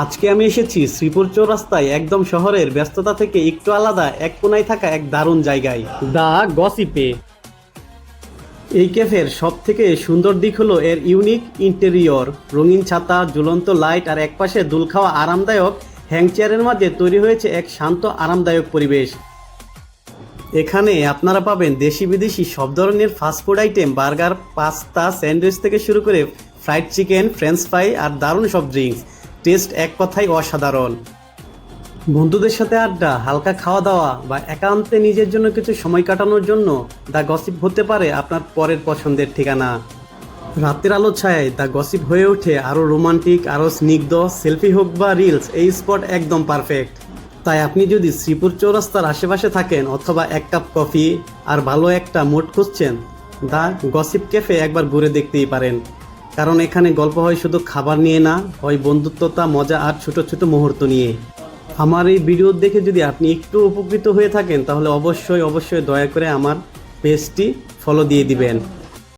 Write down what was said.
আজকে আমি এসেছি শ্রীপুর চৌরাস্তায়, একদম শহরের ব্যস্ততা থেকে একটু আলাদা এক কোনায় থাকা এক দারুণ জায়গায়, দ্য গসিপে। এই ক্যাফের সব থেকে সুন্দর দিক হলো এর ইউনিক ইন্টেরিয়র। রঙিন ছাতা, ঝুলন্ত লাইট আর একপাশে দুল খাওয়া আরামদায়ক হ্যাং চেয়ারের মাঝে তৈরি হয়েছে এক শান্ত আরামদায়ক পরিবেশ। এখানে আপনারা পাবেন দেশি বিদেশি সব ধরনের fast food item, burger, pasta, sandwich থেকে শুরু করে ফ্রাইড চিকেন, ফ্রেঞ্চ ফ্রাই আর দারুণ সব ড্রিঙ্কস। টেস্ট এক কথায় অসাধারণ। বন্ধুদের সাথে আড্ডা, হালকা খাওয়া দাওয়া বা একান্তে নিজের জন্য কিছু সময় কাটানোর জন্য দ্য গসিপ হতে পারে আপনার পরের পছন্দের ঠিকানা। রাতের আলো ছায়ায় দ্য গসিপ হয়ে ওঠে আরও রোমান্টিক, আরও স্নিগ্ধ। সেলফি হোক বা রিলস, এই স্পট একদম পারফেক্ট। তাই আপনি যদি শ্রীপুর চৌরাস্তার আশেপাশে থাকেন অথবা এক কাপ কফি আর ভালো একটা মুড খুঁজছেন, দ্য গসিপ ক্যাফে একবার ঘুরে দেখতেই পারেন। কারণ এখানে গল্প হয় শুধু খাবার নিয়ে না, হয় বন্ধুত্বতা, মজা আর ছোট ছোট মুহূর্ত নিয়ে। আমার এই ভিডিও দেখে যদি আপনি একটু উপকৃত হয়ে থাকেন তাহলে অবশ্যই দয়া করে আমার পেজটি ফলো দিয়ে দিবেন।